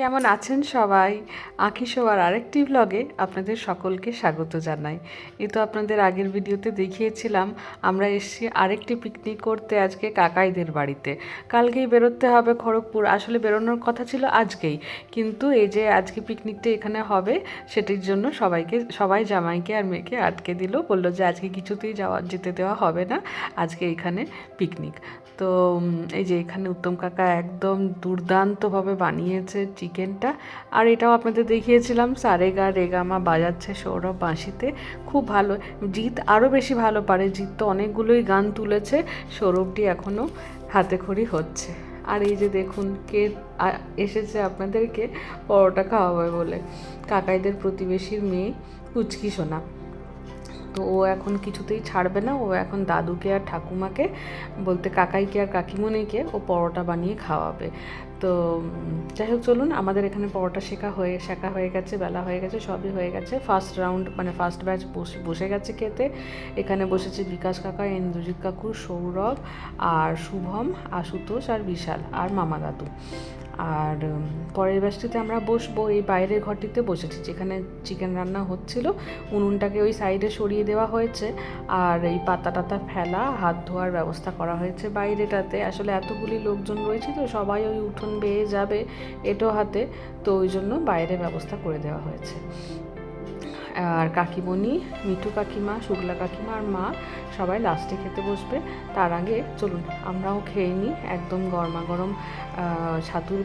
কেমন আছেন সবাই? আঁখি শোবার আরেকটি ব্লগে আপনাদের সকলকে স্বাগত জানাই। এই তো আপনাদের আগের ভিডিওতে দেখিয়েছিলাম আমরা এসেছি আরেকটি পিকনিক করতে আজকে কাকাইদের বাড়িতে। কালকেই বেরোতে হবে খড়গপুর, আসলে বেরোনোর কথা ছিল আজকেই, কিন্তু এই যে আজকে পিকনিকটা এখানে হবে সেটির জন্য সবাই জামাইকে আর মেয়েকে আটকে দিল, বলল যে আজকে কিছুতেই যেতে দেওয়া হবে না, আজকে এখানে পিকনিক। তো এই যে এখানে উত্তম কাকা একদম দুর্দান্তভাবে বানিয়েছে চিকেনটা, আর এটাও আপনাদের দেখিয়েছিলাম সারেগা রেগামা বাজাচ্ছে সৌরভ বাঁশিতে, খুব ভালো। জিৎ আরও বেশি ভালো পারে, জিৎ তো অনেকগুলোই গান তুলেছে, সৌরভটি এখনও হাতেখড়ি হচ্ছে। আর এই যে দেখুন কে এসেছে আপনাদেরকে পরোটা খাওয়াবে বলে, কাকাইদের প্রতিবেশীর মেয়ে পুচকি সোনা। তো ও এখন কিছুতেই ছাড়বে না, ও এখন দাদুকে আর ঠাকুমাকে বলতে কাকাইকে আর কাকিমণিকে ও পরোটা বানিয়ে খাওয়াবে। তো যাই হোক চলুন, আমাদের এখানে পরোটা শেখা হয়ে গেছে, বেলা হয়ে গেছে, সবই হয়ে গেছে। ফার্স্ট রাউন্ড মানে ফার্স্ট ব্যাচ বসে গেছে খেতে। এখানে বসেছে বিকাশ কাকা, ইন্দ্রজিৎ কাকু, সৌরভ আর শুভম, আশুতোষ আর বিশাল আর মামা দাদু। আর পরের ব্যাচটিতে আমরা বসবো এই বাইরের ঘরটিতে বসেছি, যেখানে চিকেন রান্না হচ্ছিল। উনুনটাকে ওই সাইডে সরিয়ে দেওয়া হয়েছে, আর এই পাতা টাতা ফেলা, হাত ধোয়ার ব্যবস্থা করা হয়েছে বাইরেটাতে। আসলে এতগুলি লোকজন রয়েছে তো সবাই ওই উঠোন বেয়ে যাবে এটো হাতে, তো ওই জন্য বাইরে ব্যবস্থা করে দেওয়া হয়েছে। আর কাকিমণি, মিঠু কাকিমা, শুক্লা কাকিমা আর মা সবাই লাস্টে খেতে বসবে। তার আগে চলুন আমরাও খেয়ে নিই একদম গরমা গরম ছাতুর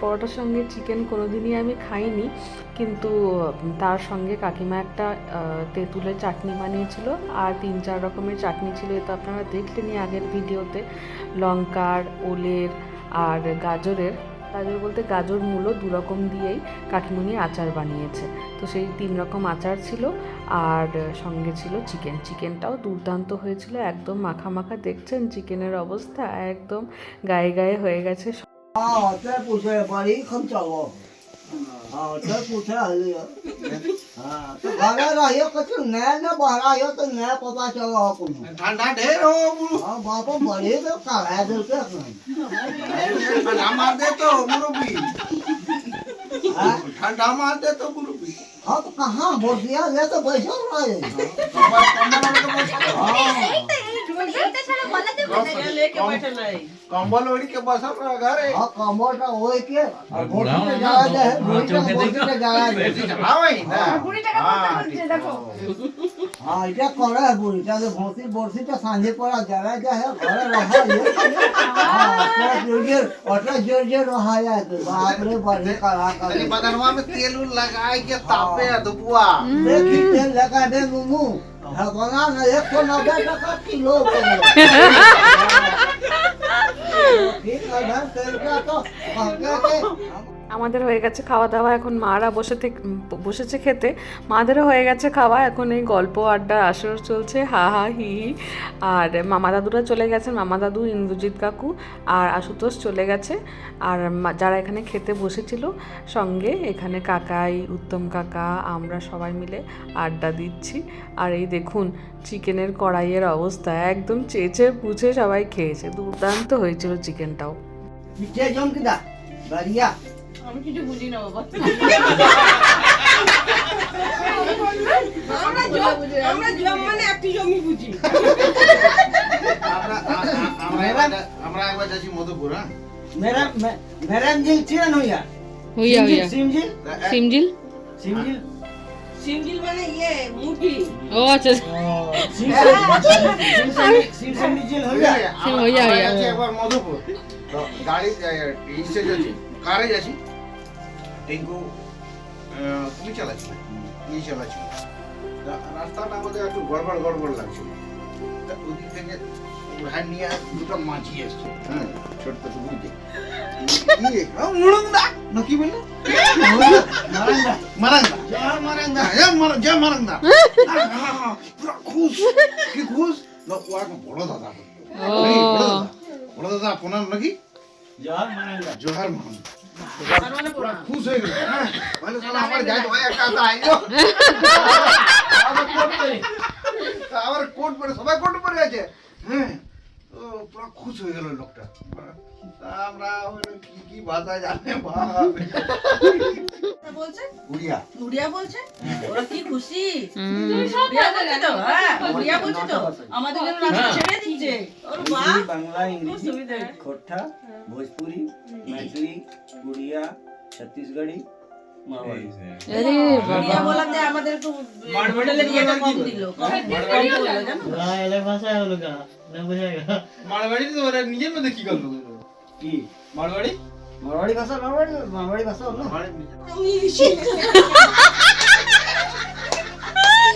পরোটার সঙ্গে চিকেন কোনোদিনই আমি খাইনি, কিন্তু তার সঙ্গে কাকিমা একটা তেঁতুলের চাটনি বানিয়েছিল, আর 3-4 রকমের চাটনি ছিল, এ তো আপনারা দেখলেনই আগের ভিডিওতে। লঙ্কার, ওলের আর গাজর বলতে গাজর মূলো 2 রকম দিয়েই কাকিমণি আচার বানিয়েছে। তো সেই 3 রকম আচার ছিল, আর সঙ্গে ছিল চিকেনটাও দুর্দান্ত হয়েছিল, একদম মাখা মাখা। দেখছেন চিকেনের অবস্থা একদম গায়ে গায়ে হয়ে গেছে। ঠান্ডা ঢের বাবা বড়ে তো কালা দিলকে মার দে তো মুরব্বী, ঠান্ডা मार दे तो मुरब्बी। हाँ तो कहाँ बोल दिया, ये तो बैठो रहे कंबल ओढ़ी के बसल रहा घरे। हाँ कंबल का ओढ़ के और बोटी पे जाया जाए, बोटी पे जाया जाए। हाँ वही ना, हाँ इटा करे है बुरी, इटा जो बोटी पे सांझे पड़ा जाया जाए घरे रहा ये। हाँ अटला जोर रहा है, बाप रे बड़े कला कर। तेरी बदनवा में तेल लगाए के तापे दुबुआ। देखी तेल लगा दे मुमु, भगवान 190 টাকা किलो करे। আমাদের হয়ে গেছে খাওয়া দাওয়া, এখন মারা বসেছে খেতে, মাদেরও হয়ে গেছে খাওয়া। এখন এই গল্প আড্ডা আসর চলছে, হা হা হি হি। আর মামা দাদুরা চলে গেছেন, মামা দাদু, ইন্দ্রজিৎ কাকু আর আশুতোষ চলে গেছে। আর যারা এখানে খেতে বসেছিল সঙ্গে, এখানে কাকাই, উত্তম কাকা, আমরা সবাই মিলে আড্ডা দিচ্ছি। আর এই দেখুন চিকেনের কড়াইয়ের অবস্থা, একদম চেঁচে পুছে সবাই খেয়েছে, দুর্দান্ত হয়েছিল চিকেনটাও। আমি কিছু বুঝি না বাবা। আমরা জম মানে একটি জমি বুঝি। আমরা একবার যাচ্ছি মধুপুর। হ্যাঁ मेरा जिल चिरन हुआ সিমজিল সিঙ্গিল মানে ইয়ে মুরগি। ও আচ্ছা, जिल हुआ একবার মধুপুর তো গাড়ি ইসে যাচ্ছি, কারে যাচ্ছি, টিঙ্কু তুমি চালাচ্ছি, এই চালাচ্ছি, রাস্তাটা আমাদের একটু গড়বড় লাগছিল। ওদিক থেকে উড়ান নিয়ে দুটো মাঝি এসছে। হ্যাঁ ছোট্ট তো বুঝতে মুড়ুংদা না কি বললো, মারাংদা পুরা খুশ কি খুশ না, ও এখন বড় দাদা বড় দাদা আপনার নাকি জোহার মারাংদা পুরা খুশ হয়ে গেল। হ্যাঁ মানে সালা আমার যাই ভাই একটা আইলো আবার কোট পরে সবাই কোট পরে আছে। হ্যাঁ পুরো খুশ হয়ে গেল লোকটা। আমরা কি কি ভাষা জানে বাপ। বলছে উড়িয়া উড়িয়া বলছে ওরা কি খুশি উড়িয়া বলছে তো হ্যাঁ উড়িয়া বলছে তো আমাদের জন্য রাস্তা ছেড়ে দিচ্ছে ওর বাহ हिंदी बांग्ला इंग्लिश सुविधा है। खोटा भोजपुरी मैथिली उड़िया छत्तीसगढ़ी मारवाड़ी উড়িয়া বলাতে আমাদের একটু হোটেলের ইয়েটা কম দিল কম বললো জানো हाँ अलग भाषा है वो लोग का नहीं बुझाएगा মারবাড়ি তো ওরা নিজের মধ্যে কি করলো की মারবাড়ি मारवाड़ी भाषा हम लोग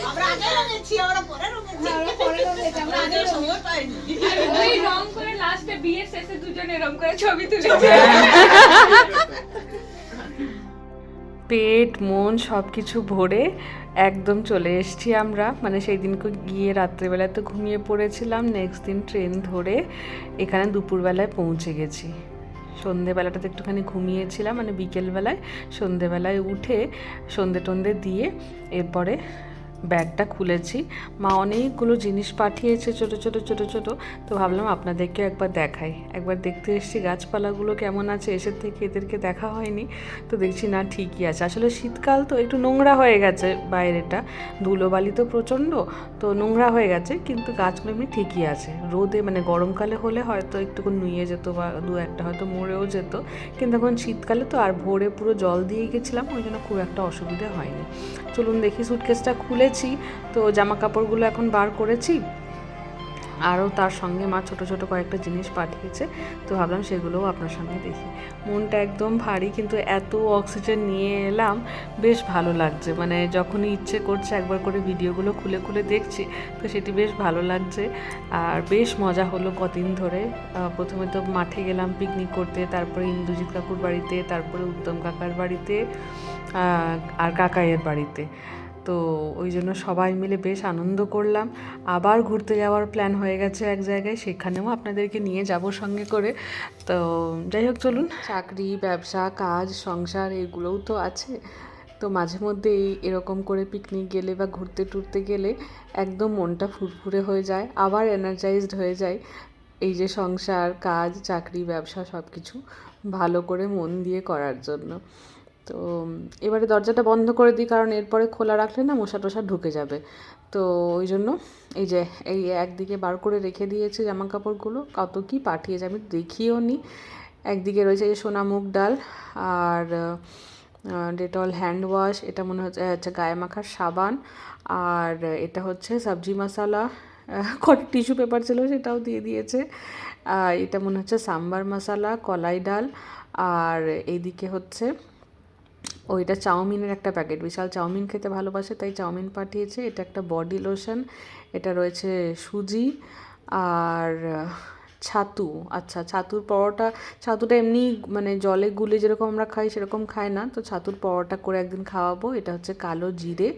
আমরা আগে রঙেছি আমরা পরে রঙেছি আমরা আগে সময় পাইনি ওই রং করে লাস্টে বিয়ের শেষে দুজন এরকম করে ছবি তুলেছে পেট মন সব কিছু ভরে একদম চলে এসেছি আমরা, মানে সেই দিনকে গিয়ে রাত্রেবেলায় তো ঘুমিয়ে পড়েছিলাম, নেক্সট দিন ট্রেন ধরে এখানে দুপুরবেলায় পৌঁছে গেছি। সন্ধেবেলাটাতে একটুখানি ঘুমিয়েছিলাম, মানে বিকেলবেলায়। সন্ধেবেলায় উঠে সন্ধে টন্ধে দিয়ে এরপরে ব্যাগটা খুলেছি। মা অনেকগুলো জিনিস পাঠিয়েছে ছোটো ছোটো ছোটো ছোটো, তো ভাবলাম আপনাদেরকে একবার দেখাই। একবার দেখতে এসেছি গাছপালাগুলো কেমন আছে, এসের থেকে এদেরকে দেখা হয়নি, তো দেখছি না ঠিকই আছে। আসলে শীতকাল তো একটু নোংরা হয়ে গেছে বাইরেটা, ধুলোবালি তো প্রচণ্ড, তো নোংরা হয়ে গেছে, কিন্তু গাছগুলো এমনি ঠিকই আছে। রোদে মানে গরমকালে হলে হয়তো একটু নুয়ে যেত বা দু একটা হয়তো মরেও যেত, কিন্তু এখন শীতকালে তো আর ভোরে পুরো জল দিয়ে গেছিলাম, ওই জন্য খুব একটা অসুবিধা হয়নি। চলুন দেখি, সুটকেসটা খুলেছি, তো জামা কাপড়গুলো এখন বার করেছি, আরও তার সঙ্গে মা ছোটো ছোটো কয়েকটা জিনিস পাঠিয়েছে, তো ভাবলাম সেগুলোও আপনার সঙ্গে দেখি। মনটা একদম ভারী, কিন্তু এত অক্সিজেন নিয়ে এলাম, বেশ ভালো লাগছে। মানে যখনই ইচ্ছে করছে একবার করে ভিডিওগুলো খুলে খুলে দেখছি, তো সেটি বেশ ভালো লাগছে। আর বেশ মজা হলো কদিন ধরে। প্রথমে তো মাঠে গেলাম পিকনিক করতে, তারপরে ইন্দ্রজিৎ কাকুর বাড়িতে, তারপরে উত্তম কাকার বাড়িতে, আর কাকাইয়ের বাড়িতে। তো ওই জন্য সবাই মিলে বেশ আনন্দ করলাম। আবার ঘুরতে যাওয়ার প্ল্যান হয়ে গেছে এক জায়গায়, সেখানেও আপনাদেরকে নিয়ে যাব সঙ্গে করে। তো যাই হোক, চলুন। চাকরি, ব্যবসা, কাজ, সংসার এগুলোও তো আছে, তো মাঝে মধ্যে এরকম করে পিকনিক গেলে বা ঘুরতে টুরতে গেলে একদম মনটা ফুরফুরে হয়ে যায়, আবার এনার্জাইজড হয়ে যায়। এই যে সংসার, কাজ, চাকরি, ব্যবসা সব কিছু ভালো করে মন দিয়ে করার জন্য। তো এবারে দরজাটা বন্ধ করে দিই, কারণ এরপরে খোলা রাখলে না মশা টশা ঢুকে যাবে। তো ওই জন্য এই যে এই একদিকে বার করে রেখে দিয়েছে জামা কাপড়গুলো, কত কি পাঠিয়েছে আমি দেখিও নি। একদিকে রয়েছে যে সোনা মুগ ডাল আর ডেটল হ্যান্ড ওয়াশ, এটা মনে হচ্ছে আচ্ছা গায়ে মাখার সাবান, আর এটা হচ্ছে সবজি মশলা, কটা টিস্যু পেপার ছিল সেটাও দিয়ে দিয়েছে। এটা মনে হচ্ছে সাম্বার মশলা, কলাই ডাল, আর এইদিকে হচ্ছে ওইটা চাউমিনের একটা প্যাকেট, বিশাল চাউমিন খেতে ভালোবাসে তাই চাউমিন পাঠিয়েছে। এটা একটা বডি লোশন, এটা রয়েছে সুজি আর ছাতু। আচ্ছা, ছাতুর পরোটা, ছাতুটা এমনি মানে জলে গুলে যেরকম আমরা খাই সেরকম খাই না, তো ছাতুর পরোটা করে একদিন খাওয়াবো। এটা হচ্ছে কালো জিরে।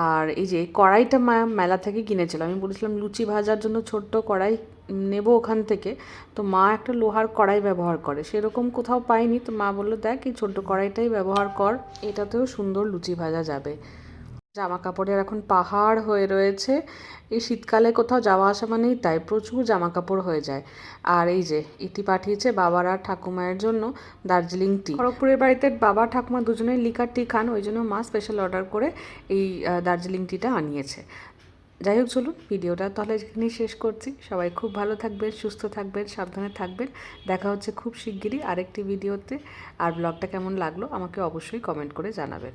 আর এই যে কড়াইটা মা মেলা থেকে কিনেছিল, আমি বলেছিলাম লুচি ভাজার জন্য ছোট্ট কড়াই নেব ওখান থেকে, তো মা একটা লোহার কড়াই ব্যবহার করে, সেরকম কোথাও পাইনি, তো মা বললো দেখ এই ছোট্ট কড়াইটাই ব্যবহার কর, এটাতেও সুন্দর লুচি ভাজা যাবে। জামা কাপড়ের এখন পাহাড় হয়ে রয়েছে, এই শীতকালে কোথাও যাওয়া আসা মানেই তাই প্রচুর জামা কাপড় হয়ে যায়। আর এই যে এটি পাঠিয়েছে বাবার আর ঠাকুমায়ের জন্য দার্জিলিং টি। খড়গপুরের বাড়িতে বাবা ঠাকুমা দুজনেই লিকার টি খান, ওই জন্য মা স্পেশাল অর্ডার করে এই দার্জিলিং টিটা আনিয়েছে। যাই হোক, চলুন ভিডিওটা তাহলে এখানেই শেষ করছি। সবাই খুব ভালো থাকবেন, সুস্থ থাকবেন, সাবধানে থাকবেন। দেখা হচ্ছে খুব শিগগিরই আরেকটি ভিডিওতে। আর ব্লগটা কেমন লাগলো আমাকে অবশ্যই কমেন্ট করে জানাবেন।